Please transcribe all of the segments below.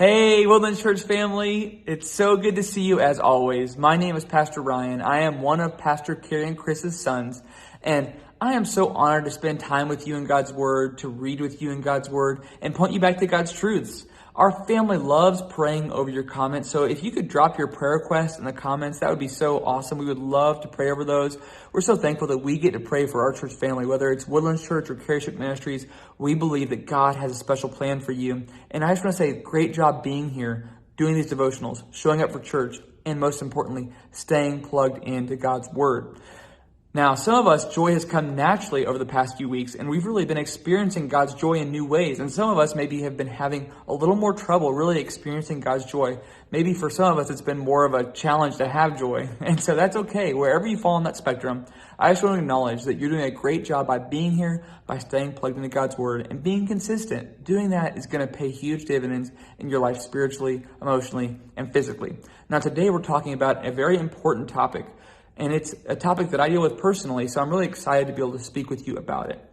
Hey, Woodlands Church family. It's so good to see you as always. My name is Pastor Ryan. I am one of Pastor Carrie and Chris's sons, and I am so honored to spend time with you in God's Word, to read with you in God's Word, and point you back to God's truths. Our family loves praying over your comments, so if you could drop your prayer requests in the comments, that would be so awesome. We would love to pray over those. We're so thankful that we get to pray for our church family, whether it's Woodlands Church or Carrieship Ministries. We believe that God has a special plan for you. And I just want to say, great job being here, doing these devotionals, showing up for church, and most importantly, staying plugged into God's Word. Now, some of us, joy has come naturally over the past few weeks, and we've really been experiencing God's joy in new ways. And some of us maybe have been having a little more trouble really experiencing God's joy. Maybe for some of us, it's been more of a challenge to have joy. And so that's okay. Wherever you fall on that spectrum, I just want to acknowledge that you're doing a great job by being here, by staying plugged into God's Word, and being consistent. Doing that is going to pay huge dividends in your life spiritually, emotionally, and physically. Now, today we're talking about a very important topic. And it's a topic that I deal with personally, so I'm really excited to be able to speak with you about it.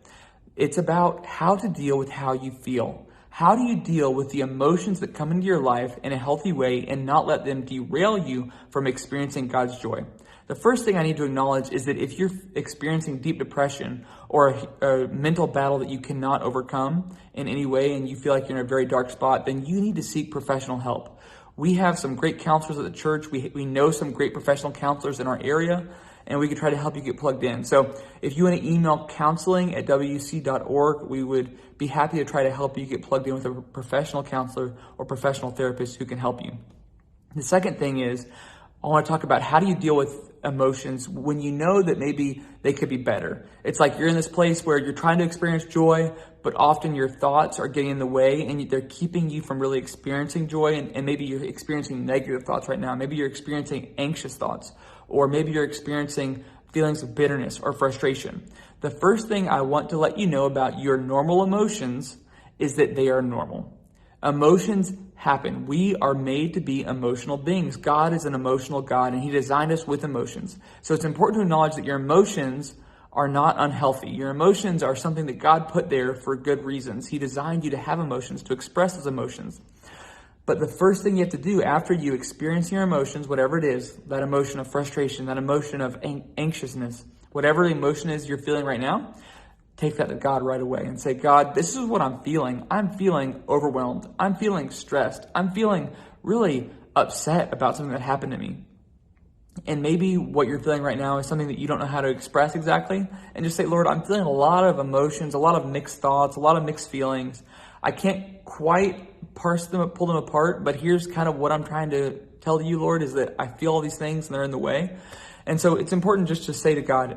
It's about how to deal with how you feel. How do you deal with the emotions that come into your life in a healthy way and not let them derail you from experiencing God's joy? The first thing I need to acknowledge is that if you're experiencing deep depression or a mental battle that you cannot overcome in any way and you feel like you're in a very dark spot, then you need to seek professional help. We have some great counselors at the church. We know some great professional counselors in our area, and we can try to help you get plugged in. So if you want to email counseling@wc.org, we would be happy to try to help you get plugged in with a professional counselor or professional therapist who can help you. The second thing is, I want to talk about how do you deal with emotions when you know that maybe they could be better. It's like you're in this place where you're trying to experience joy, but often your thoughts are getting in the way and they're keeping you from really experiencing joy. And maybe you're experiencing negative thoughts right now. Maybe you're experiencing anxious thoughts, or maybe you're experiencing feelings of bitterness or frustration. The first thing I want to let you know about your normal emotions is that they are normal. Emotions happen. We are made to be emotional beings. God is an emotional God, and He designed us with emotions. So it's important to acknowledge that your emotions are not unhealthy. Your emotions are something that God put there for good reasons. He designed you to have emotions, to express those emotions. But the first thing you have to do after you experience your emotions, whatever it is, that emotion of frustration, that emotion of anxiousness, whatever the emotion is you're feeling right now, take that to God right away and say, God, this is what I'm feeling. I'm feeling overwhelmed. I'm feeling stressed. I'm feeling really upset about something that happened to me. And maybe what you're feeling right now is something that you don't know how to express exactly. And just say, Lord, I'm feeling a lot of emotions, a lot of mixed thoughts, a lot of mixed feelings. I can't quite pull them apart, but here's kind of what I'm trying to tell you, Lord, is that I feel all these things and they're in the way. And so it's important just to say to God,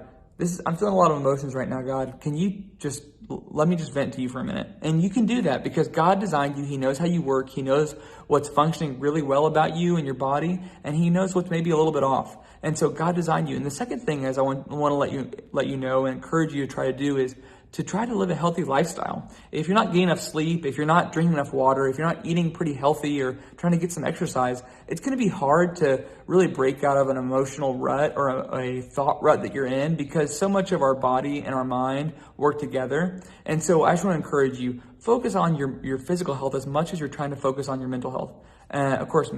I'm feeling a lot of emotions right now, God. Can you just let me just vent to you for a minute? And you can do that because God designed you. He knows how you work. He knows what's functioning really well about you and your body, and He knows what's maybe a little bit off. And so God designed you. And the second thing is I want to let you know and encourage you to try to do is to try to live a healthy lifestyle. If you're not getting enough sleep, if you're not drinking enough water, if you're not eating pretty healthy or trying to get some exercise, it's going to be hard to really break out of an emotional rut or a thought rut that you're in, because so much of our body and our mind work together. And so I just want to encourage you, focus on your physical health as much as you're trying to focus on your mental health. Of course,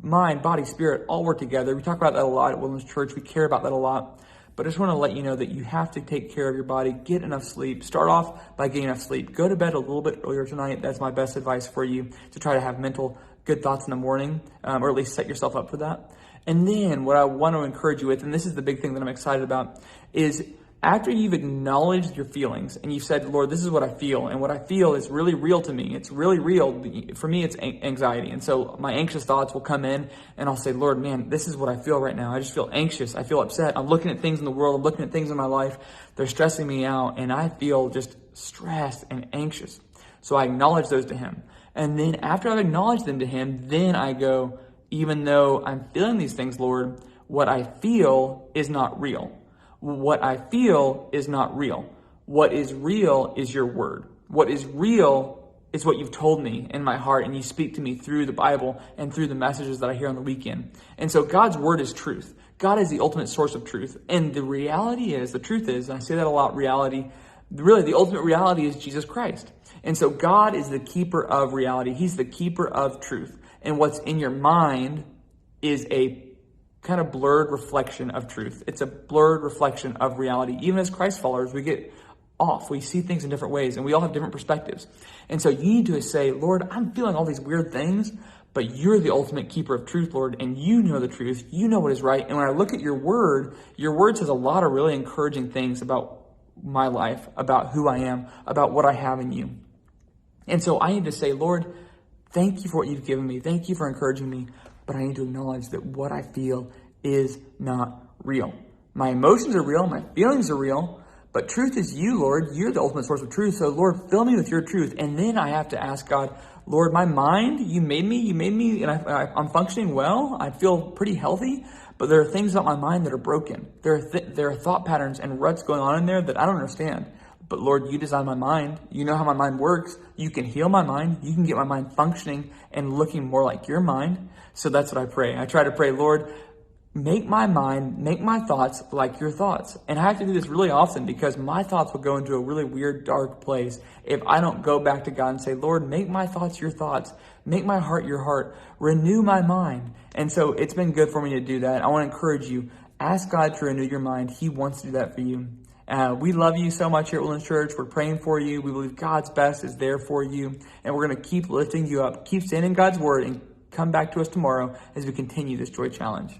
mind, body, spirit all work together. We talk about that a lot at Woodlands Church. We care about that a lot. But I just want to let you know that you have to take care of your body, get enough sleep. Start off by getting enough sleep. Go to bed a little bit earlier tonight. That's my best advice for you, to try to have mental good thoughts in the morning, or at least set yourself up for that. And then what I want to encourage you with, and this is the big thing that I'm excited about, is after you've acknowledged your feelings and you've said, Lord, this is what I feel, and what I feel is really real to me. It's really real. For me, it's anxiety. And so my anxious thoughts will come in and I'll say, Lord, man, this is what I feel right now. I just feel anxious. I feel upset. I'm looking at things in the world. I'm looking at things in my life. They're stressing me out, and I feel just stressed and anxious. So I acknowledge those to Him. And then after I've acknowledged them to Him, then I go, even though I'm feeling these things, Lord, what I feel is not real. What I feel is not real. What is real is your word. What is real is what you've told me in my heart, and you speak to me through the Bible and through the messages that I hear on the weekend. And so God's word is truth. God is the ultimate source of truth. And the truth is, and I say that a lot, really the ultimate reality is Jesus Christ. And so God is the keeper of reality. He's the keeper of truth. And what's in your mind is a kind of blurred reflection of truth. It's a blurred reflection of reality. Even as Christ followers, we get off. We see things in different ways, and we all have different perspectives. And so you need to say, Lord, I'm feeling all these weird things, but you're the ultimate keeper of truth, Lord, and you know the truth. You know what is right. And when I look at your word says a lot of really encouraging things about my life, about who I am, about what I have in you. And so I need to say, Lord, thank you for what you've given me. Thank you for encouraging me. But I need to acknowledge that what I feel is not real. My emotions are real. My feelings are real. But truth is you, Lord. You're the ultimate source of truth. So, Lord, fill me with your truth. And then I have to ask God, Lord, my mind, you made me, and I'm functioning well. I feel pretty healthy. But there are things about my mind that are broken. There are thought patterns and ruts going on in there that I don't understand. But Lord, you designed my mind. You know how my mind works. You can heal my mind. You can get my mind functioning and looking more like your mind. So that's what I pray. I try to pray, Lord, make my mind, make my thoughts like your thoughts. And I have to do this really often because my thoughts will go into a really weird, dark place if I don't go back to God and say, Lord, make my thoughts your thoughts. Make my heart your heart. Renew my mind. And so it's been good for me to do that. I want to encourage you. Ask God to renew your mind. He wants to do that for you. We love you so much here at Woodlands Church. We're praying for you. We believe God's best is there for you. And we're going to keep lifting you up. Keep standing in God's word and come back to us tomorrow as we continue this Joy Challenge.